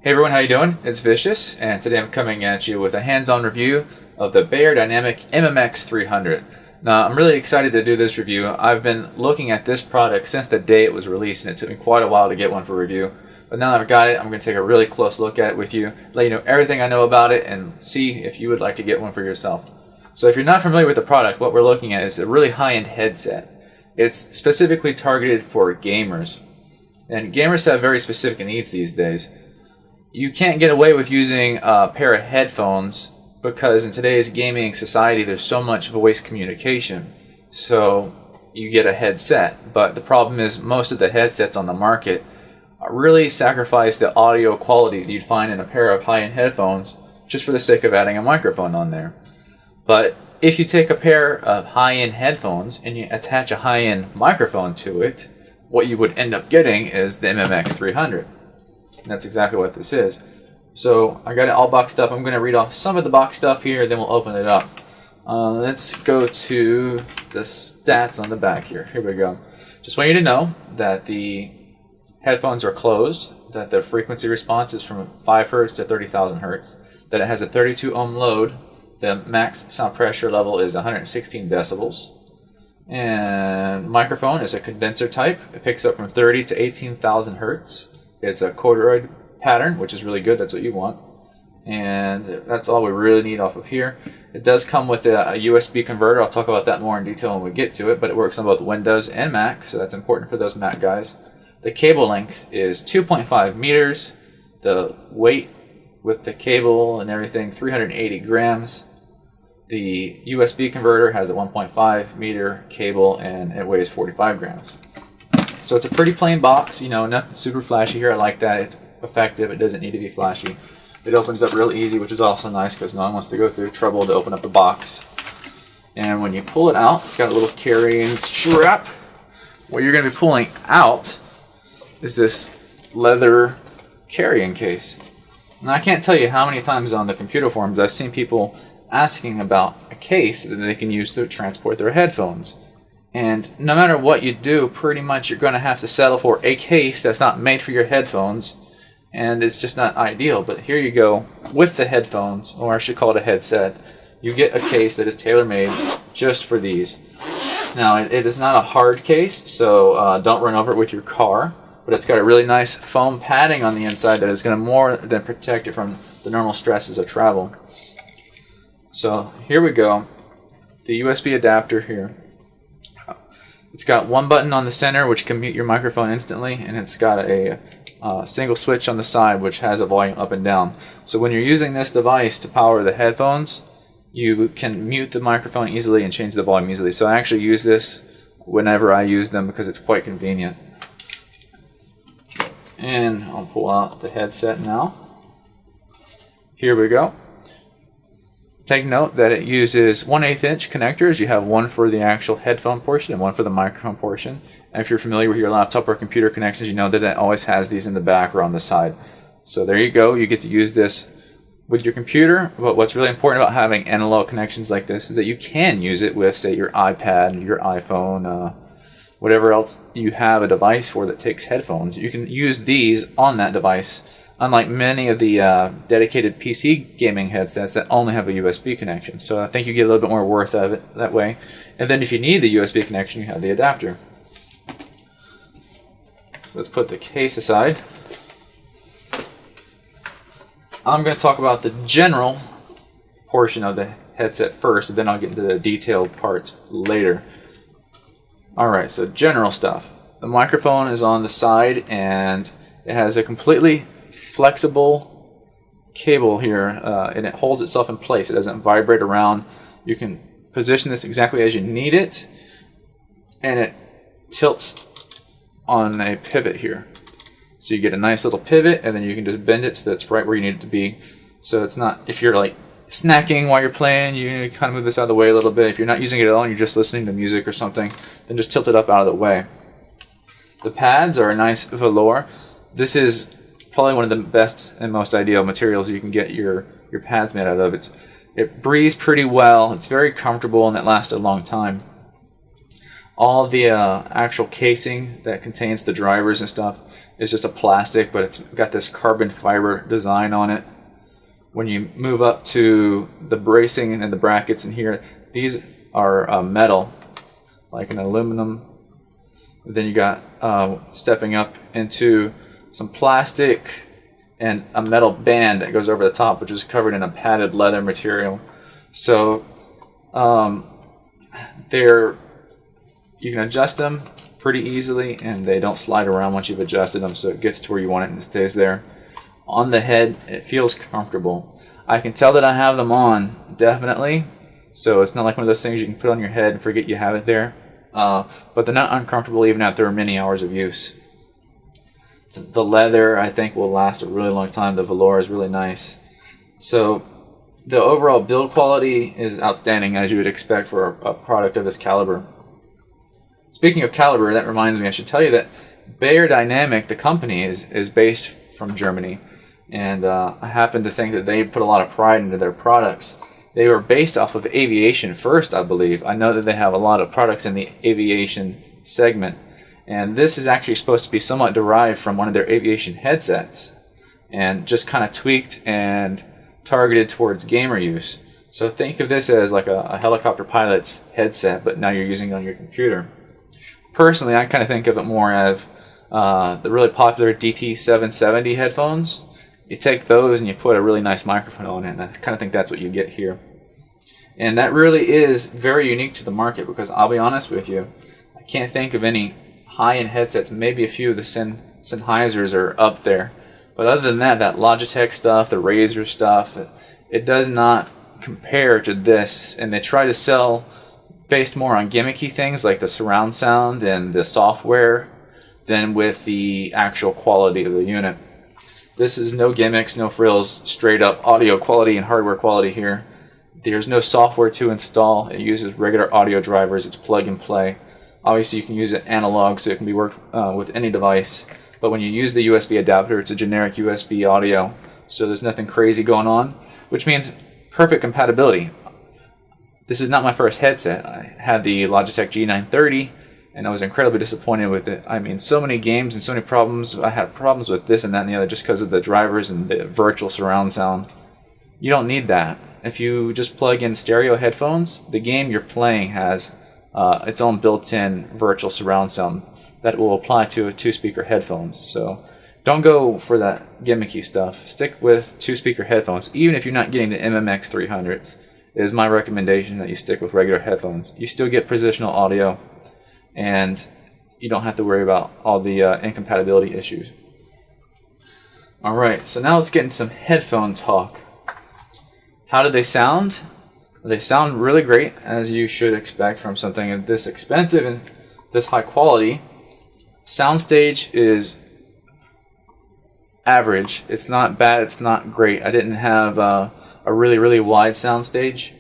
Hey everyone, how you doing? It's Vicious, and today I'm coming at you with a hands-on review of the Beyerdynamic MMX 300. Now, I'm really excited to do this review. I've been looking at this product since the day it was released, and it took me quite a while to get one for review. But now that I've got it, I'm going to take a really close look at it with you, let you know everything I know about it, and see if you would like to get one for yourself. So if you're not familiar with the product, what we're looking at is a really high-end headset. It's specifically targeted for gamers. And gamers have very specific needs these days. You can't get away with using a pair of headphones because in today's gaming society there's so much voice communication. So you get a headset, but the problem is most of the headsets on the market really sacrifice the audio quality that you'd find in a pair of high-end headphones just for the sake of adding a microphone on there. But if you take a pair of high-end headphones and you attach a high-end microphone to it, what you would end up getting is the MMX 300. And that's exactly what this is. So I got it all boxed up. I'm going to read off some of the box stuff here, then we'll open it up. Let's go to the stats on the back here. Here we go. Just want you to know that the headphones are closed, that the frequency response is from 5 Hz to 30,000 Hz, that it has a 32 ohm load, the max sound pressure level is 116 decibels, and microphone is a condenser type. It picks up from 30 to 18,000 Hz. It's a corduroy pattern, which is really good. That's what you want. And that's all we really need off of here. It does come with a USB converter. I'll talk about that more in detail when we get to it, but it works on both Windows and Mac, so that's important for those Mac guys. The cable length is 2.5 meters. The weight with the cable and everything, 380 grams. The USB converter has a 1.5 meter cable and it weighs 45 grams. So it's a pretty plain box, you know, nothing super flashy here. I like that. It's effective. It doesn't need to be flashy. It opens up real easy, which is also nice because no one wants to go through trouble to open up the box. And when you pull it out, it's got a little carrying strap. What you're going to be pulling out is this leather carrying case. And I can't tell you how many times on the computer forums I've seen people asking about a case that they can use to transport their headphones. And no matter what you do, pretty much you're going to have to settle for a case that's not made for your headphones, and it's just not ideal. But here you go with the headphones, or I should call it a headset. You get a case that is tailor-made just for these. Now, it is not a hard case, so don't run over it with your car, but it's got a really nice foam padding on the inside that is going to more than protect it from the normal stresses of travel. So here we go. The USB adapter here. It's got one button on the center which can mute your microphone instantly, and it's got a single switch on the side which has a volume up and down. So when you're using this device to power the headphones, you can mute the microphone easily and change the volume easily. So I actually use this whenever I use them because it's quite convenient. And I'll pull out the headset now. Here we go. Take note that it uses 1/8 inch connectors. You have one for the actual headphone portion and one for the microphone portion. And if you're familiar with your laptop or computer connections, you know that it always has these in the back or on the side. So there you go. You get to use this with your computer. But what's really important about having analog connections like this is that you can use it with, say, your iPad, your iPhone, whatever else you have a device for that takes headphones. You can use these on that device, unlike many of the dedicated PC gaming headsets that only have a USB connection. So I think you get a little bit more worth out of it that way. And then if you need the USB connection, you have the adapter. So let's put the case aside. I'm going to talk about the general portion of the headset first, and then I'll get into the detailed parts later. Alright, so general stuff. The microphone is on the side, and it has a completely flexible cable here, and it holds itself in place. It doesn't vibrate around. You can position this exactly as you need it, and it tilts on a pivot here. So you get a nice little pivot, and then you can just bend it so that's right where you need it to be. So it's not, if you're like snacking while you're playing, you kind of move this out of the way a little bit. If you're not using it at all and you're just listening to music or something, then just tilt it up out of the way. The pads are a nice velour. This is probably one of the best and most ideal materials you can get your pads made out of. It breathes pretty well. It's very comfortable, and it lasts a long time. All the actual casing that contains the drivers and stuff is just a plastic, but it's got this carbon fiber design on it. When you move up to the bracing and the brackets in here, these are metal, like an aluminum. Then you got stepping up into some plastic and a metal band that goes over the top, which is covered in a padded leather material. So you can adjust them pretty easily, and they don't slide around once you've adjusted them, so it gets to where you want it and it stays there. On the head, it feels comfortable. I can tell that I have them on, definitely, so it's not like one of those things you can put on your head and forget you have it there. But they're not uncomfortable even after many hours of use. The leather, I think, will last a really long time. The velour is really nice. So the overall build quality is outstanding, as you would expect for a product of this caliber. Speaking of caliber, that reminds me, I should tell you that Beyerdynamic, the company, is based from Germany. And I happen to think that they put a lot of pride into their products. They were based off of aviation first, I believe. I know that they have a lot of products in the aviation segment. And this is actually supposed to be somewhat derived from one of their aviation headsets, and just kind of tweaked and targeted towards gamer use. So think of this as like a helicopter pilot's headset, but now you're using it on your computer. Personally, I kind of think of it more as the really popular DT770 headphones. You take those and you put a really nice microphone on it, and I kind of think that's what you get here. And that really is very unique to the market, because I'll be honest with you, I can't think of any high-end headsets. Maybe a few of the Sennheisers are up there. But other than that, that Logitech stuff, the Razer stuff, it does not compare to this. And they try to sell based more on gimmicky things like the surround sound and the software than with the actual quality of the unit. This is no gimmicks, no frills, straight up audio quality and hardware quality here. There's no software to install. It uses regular audio drivers. It's plug and play. Obviously, you can use it analog, so it can be worked with any device. But when you use the USB adapter, it's a generic USB audio, so there's nothing crazy going on, which means perfect compatibility. This is not my first headset. I had the Logitech G930, and I was incredibly disappointed with it. I mean, so many games and so many problems. I had problems with this and that and the other just because of the drivers and the virtual surround sound. You don't need that. If you just plug in stereo headphones, the game you're playing has its own built-in virtual surround sound that will apply to two-speaker headphones. So don't go for that gimmicky stuff. Stick with two-speaker headphones, even if you're not getting the MMX 300s. It is my recommendation that you stick with regular headphones. You still get positional audio, and you don't have to worry about all the incompatibility issues. Alright, so now let's get into some headphone talk. How do they sound? They sound really great, as you should expect from something this expensive and this high quality. Soundstage is average. It's not bad, it's not great. I didn't have a really wide soundstage,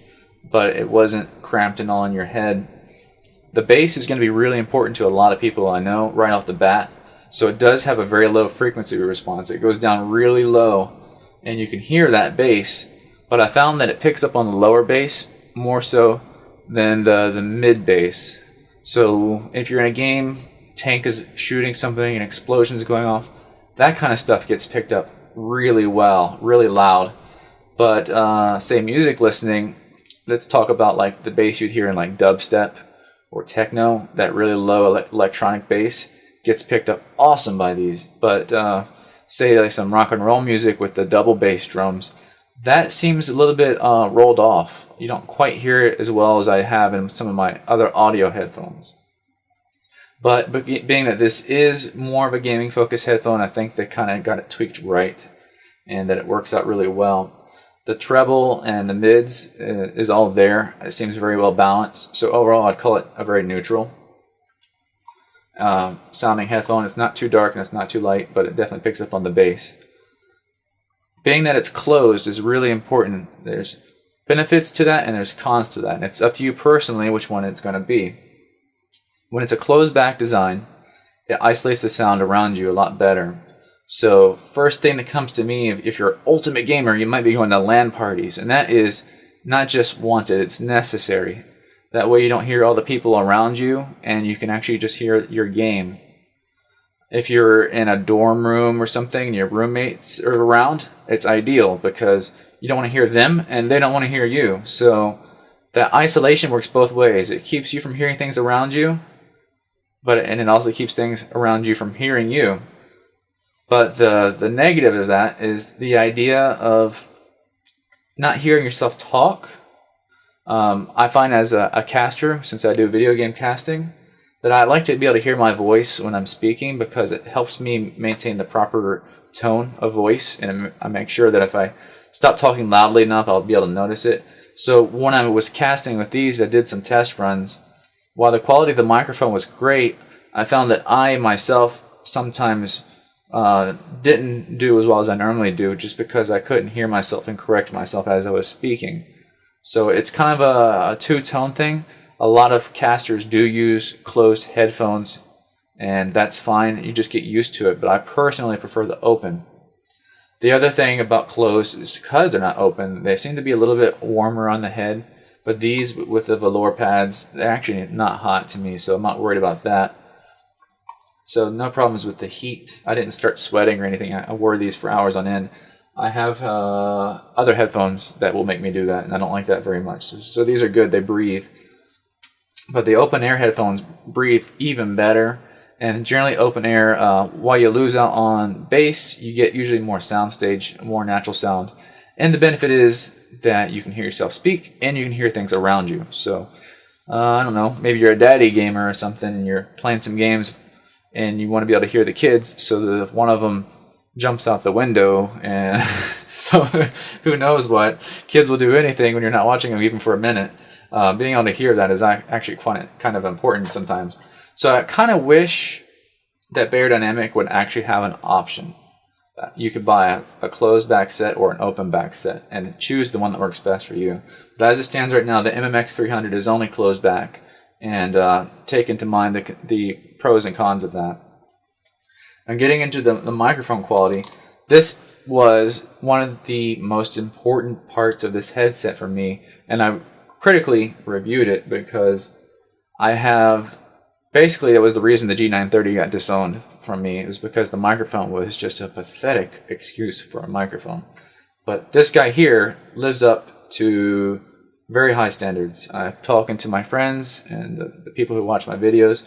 but it wasn't cramped and all in your head. The bass is going to be really important to a lot of people I know right off the bat. So it does have a very low frequency response. It goes down really low, and you can hear that bass. But I found that it picks up on the lower bass more so than the mid bass. So if you're in a game, tank is shooting something, an explosion is going off, that kind of stuff gets picked up really well, really loud. But say music listening, let's talk about like the bass you'd hear in like dubstep or techno. That really low electronic bass gets picked up awesome by these. But say like some rock and roll music with the double bass drums, that seems a little bit rolled off. You don't quite hear it as well as I have in some of my other audio headphones. But being that this is more of a gaming focused headphone, I think they kind of got it tweaked right, and that it works out really well. The treble and the mids is all there. It seems very well balanced. So overall, I'd call it a very neutral sounding headphone. It's not too dark and it's not too light, but it definitely picks up on the bass. Being that it's closed is really important. There's benefits to that and there's cons to that. And it's up to you personally which one it's going to be. When it's a closed back design, it isolates the sound around you a lot better. So first thing that comes to me, if you're an ultimate gamer, you might be going to LAN parties. And that is not just wanted, it's necessary. That way you don't hear all the people around you, and you can actually just hear your game. If you're in a dorm room or something and your roommates are around, it's ideal because you don't want to hear them and they don't want to hear you. So that isolation works both ways. It keeps you from hearing things around you, and it also keeps things around you from hearing you. But the negative of that is the idea of not hearing yourself talk. I find as a caster, since I do video game casting, that I like to be able to hear my voice when I'm speaking because it helps me maintain the proper tone of voice, and I make sure that if I stop talking loudly enough, I'll be able to notice it. So when I was casting with these, I did some test runs. While the quality of the microphone was great, I found that I myself sometimes didn't do as well as I normally do just because I couldn't hear myself and correct myself as I was speaking. So it's kind of a two-tone thing. A lot of casters do use closed headphones, and that's fine. You just get used to it, but I personally prefer the open. The other thing about closed is because they're not open, they seem to be a little bit warmer on the head, but these with the velour pads, they're actually not hot to me, so I'm not worried about that. So no problems with the heat. I didn't start sweating or anything. I wore these for hours on end. I have other headphones that will make me do that, and I don't like that very much. So these are good. They breathe. But the open air headphones breathe even better. And generally open air, while you lose out on bass, you get usually more soundstage, more natural sound. And the benefit is that you can hear yourself speak and you can hear things around you. So, I don't know, maybe you're a daddy gamer or something and you're playing some games and you want to be able to hear the kids so that if one of them jumps out the window and so who knows what, kids will do anything when you're not watching them even for a minute. Being able to hear that is actually kind of important sometimes. So I kind of wish that Beyerdynamic would actually have an option. You could buy a closed back set or an open back set and choose the one that works best for you. But as it stands right now, the MMX 300 is only closed back, and take into mind the pros and cons of that. And getting into the microphone quality, this was one of the most important parts of this headset for me, and I critically reviewed it because I have... Basically, that was the reason the G930 got disowned from me, is because the microphone was just a pathetic excuse for a microphone. But this guy here lives up to very high standards. I've talking to my friends and the people who watch my videos.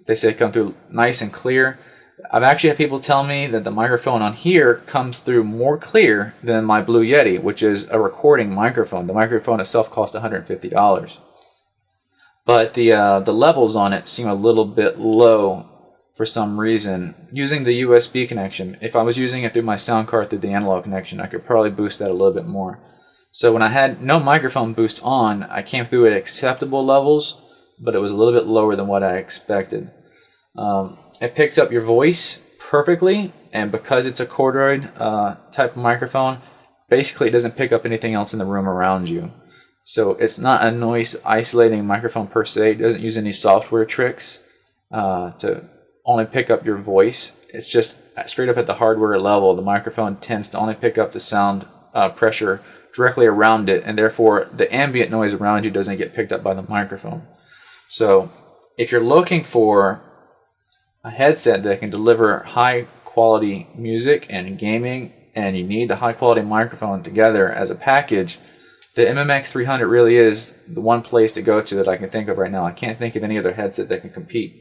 They say it comes through nice and clear. I've actually had people tell me that the microphone on here comes through more clear than my Blue Yeti, which is a recording microphone. The microphone itself cost $150. But the levels on it seem a little bit low for some reason. Using the USB connection, if I was using it through my sound card through the analog connection, I could probably boost that a little bit more. So when I had no microphone boost on, I came through at acceptable levels, but it was a little bit lower than what I expected. It picks up your voice perfectly, and because it's a corduroy type of microphone, basically it doesn't pick up anything else in the room around you. So it's not a noise isolating microphone per se. It doesn't use any software tricks to only pick up your voice. It's just straight up at the hardware level. The microphone tends to only pick up the sound pressure directly around it, and therefore the ambient noise around you doesn't get picked up by the microphone. So if you're looking for a headset that can deliver high quality music and gaming, and you need the high quality microphone together as a package, the MMX 300 really is the one place to go to that I can think of right now. I can't think of any other headset that can compete.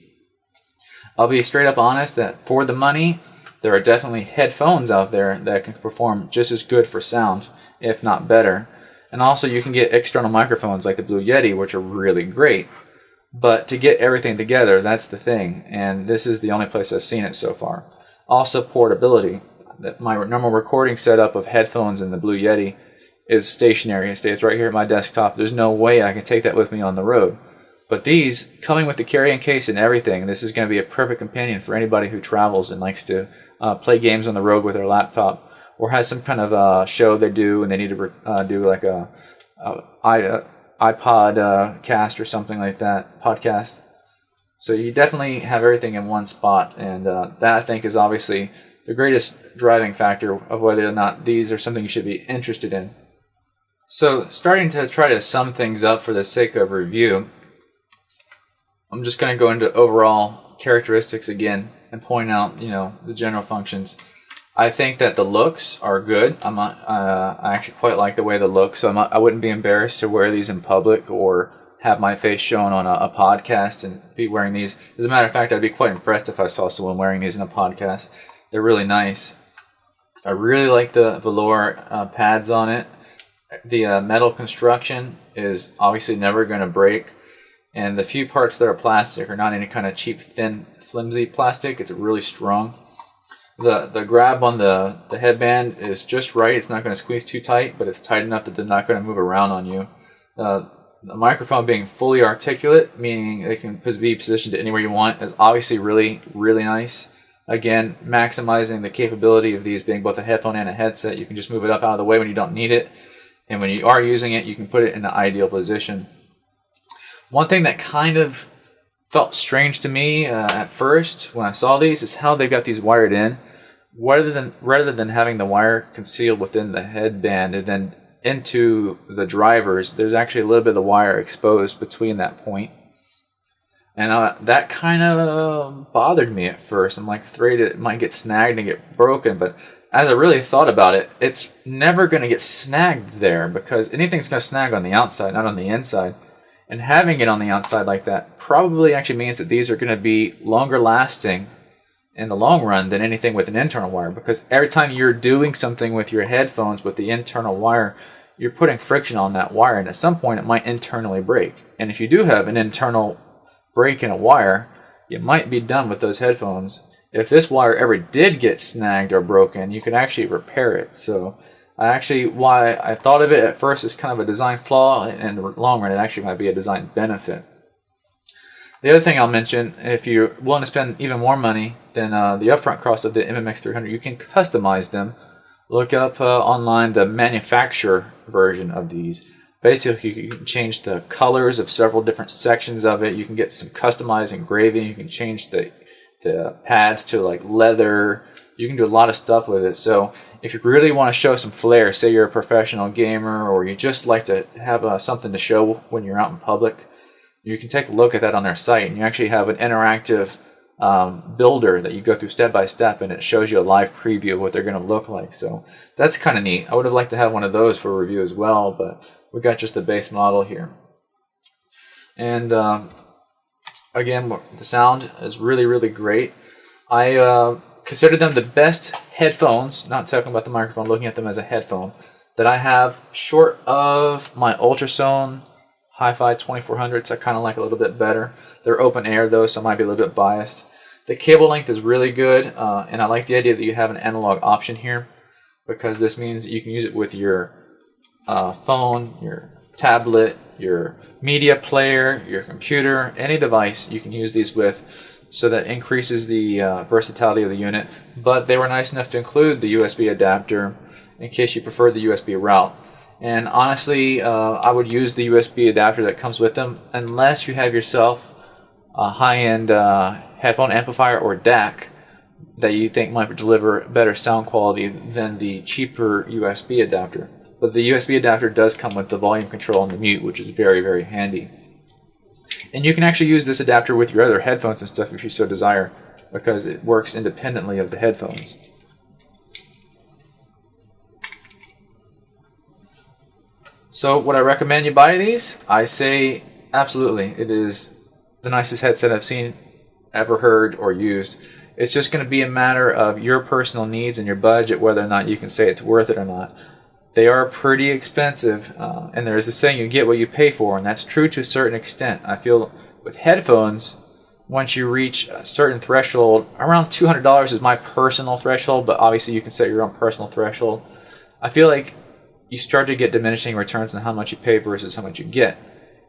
I'll be straight up honest that for the money, there are definitely headphones out there that can perform just as good for sound, if not better. And also you can get external microphones like the Blue Yeti, which are really great. But to get everything together, that's the thing. And this is the only place I've seen it so far. Also portability. My normal recording setup of headphones and the Blue Yeti is stationary. It stays right here at my desktop. There's no way I can take that with me on the road. But these, coming with the carrying case and everything, this is going to be a perfect companion for anybody who travels and likes to play games on the road with their laptop, or has some kind of show they do and they need to do like a iPod cast or something like that, podcast. So you definitely have everything in one spot, and that I think is obviously the greatest driving factor of whether or not these are something you should be interested in. So starting to try to sum things up for the sake of review, I'm just going to go into overall characteristics again and point out, the general functions. I think that the looks are good. I actually quite like the way they look, so I wouldn't be embarrassed to wear these in public or have my face shown on a podcast and be wearing these. As a matter of fact, I'd be quite impressed if I saw someone wearing these in a podcast. They're really nice. I really like the velour pads on it. The metal construction is obviously never going to break, and the few parts that are plastic are not any kind of cheap, thin, flimsy plastic. It's really strong. The grab on the headband is just right. It's not going to squeeze too tight, but it's tight enough that they're not going to move around on you. The microphone being fully articulate, meaning it can be positioned anywhere you want, is obviously really, really nice. Again, maximizing the capability of these being both a headphone and a headset. You can just move it up out of the way when you don't need it, and when you are using it, you can put it in the ideal position. One thing that kind of felt strange to me at first when I saw these is how they got these wired in. Rather than having the wire concealed within the headband and then into the drivers, there's actually a little bit of the wire exposed between that point. And that kind of bothered me at first. I'm like afraid it might get snagged and get broken, but as I really thought about it, it's never going to get snagged there, because anything's going to snag on the outside, not on the inside. And having it on the outside like that probably actually means that these are going to be longer lasting in the long run than anything with an internal wire, because every time you're doing something with your headphones with the internal wire, you're putting friction on that wire, and at some point it might internally break. And if you do have an internal break in a wire, you might be done with those headphones. If this wire ever did get snagged or broken, you can actually repair it. So why I thought of it at first as kind of a design flaw, and in the long run it actually might be a design benefit. The other thing I'll mention, if you're willing to spend even more money than the upfront cost of the MMX 300, you can customize them. Look up online the manufacturer version of these. Basically, you can change the colors of several different sections of it. You can get some customized engraving. You can change the pads to like leather. You can do a lot of stuff with it. So if you really want to show some flair, say you're a professional gamer or you just like to have something to show when you're out in public, you can take a look at that on their site, and you actually have an interactive builder that you go through step by step, and it shows you a live preview of what they're going to look like. So that's kind of neat. I would have liked to have one of those for review as well, but we got just the base model here. And again, the sound is really, really great. I consider them the best headphones, not talking about the microphone, looking at them as a headphone, that I have, short of my Ultrasone Hi-Fi 2400s. I kind of like a little bit better. They're open air though, so I might be a little bit biased. The cable length is really good, and I like the idea that you have an analog option here, because this means that you can use it with your phone, your tablet, your media player, your computer, any device you can use these with, so that increases the versatility of the unit. But they were nice enough to include the USB adapter in case you prefer the USB route. And honestly, I would use the USB adapter that comes with them, unless you have yourself a high-end headphone amplifier or DAC that you think might deliver better sound quality than the cheaper USB adapter. But the USB adapter does come with the volume control and the mute, which is very, very handy. And you can actually use this adapter with your other headphones and stuff if you so desire, because it works independently of the headphones. So would I recommend you buy these? I say absolutely. It is the nicest headset I've seen, ever heard, or used. It's just going to be a matter of your personal needs and your budget, whether or not you can say it's worth it or not. They are pretty expensive, and there is a saying, you get what you pay for, and that's true to a certain extent. I feel with headphones, once you reach a certain threshold, around $200 is my personal threshold, but obviously you can set your own personal threshold. I feel like you start to get diminishing returns on how much you pay versus how much you get.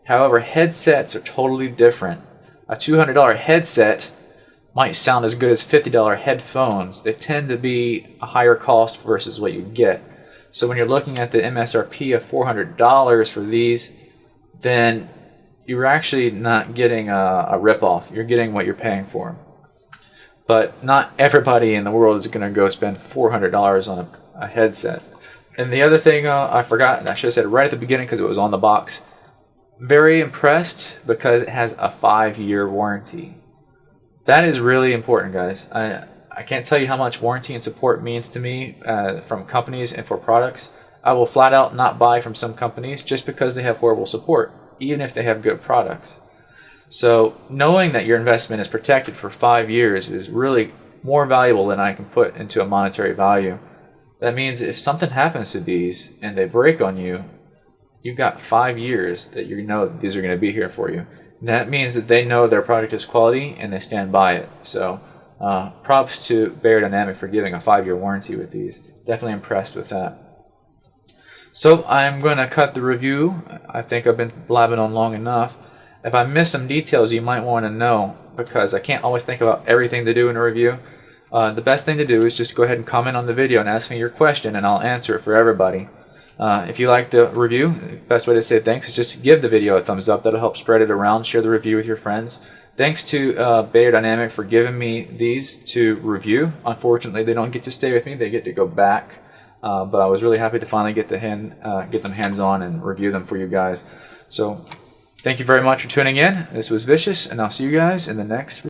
However, headsets are totally different. A $200 headset might sound as good as $50 headphones. They tend to be a higher cost versus what you get. So when you're looking at the MSRP of $400 for these, then you're actually not getting a ripoff. You're getting what you're paying for. But not everybody in the world is going to go spend $400 on a headset. And the other thing I forgot, and I should have said it right at the beginning because it was on the box, Very impressed because it has a 5-year warranty. That is really important, guys. I can't tell you how much warranty and support means to me from companies and for products. I will flat out not buy from some companies just because they have horrible support, even if they have good products. So knowing that your investment is protected for 5 years is really more valuable than I can put into a monetary value. That means if something happens to these and they break on you, you've got 5 years that you know that these are going to be here for you. And that means that they know their product is quality and they stand by it. So props to Beyerdynamic for giving a 5-year warranty with these. Definitely impressed with that. So I'm going to cut the review. I think I've been blabbing on long enough. If I miss some details you might want to know, because I can't always think about everything to do in a review, the best thing to do is just go ahead and comment on the video and ask me your question and I'll answer it for everybody. If you like the review, the best way to say thanks is just give the video a thumbs up. That'll help spread it around. Share the review with your friends. Thanks to Beyerdynamic for giving me these to review. Unfortunately, they don't get to stay with me. They get to go back. But I was really happy to finally get them hands-on and review them for you guys. So thank you very much for tuning in. This was Vicious, and I'll see you guys in the next review.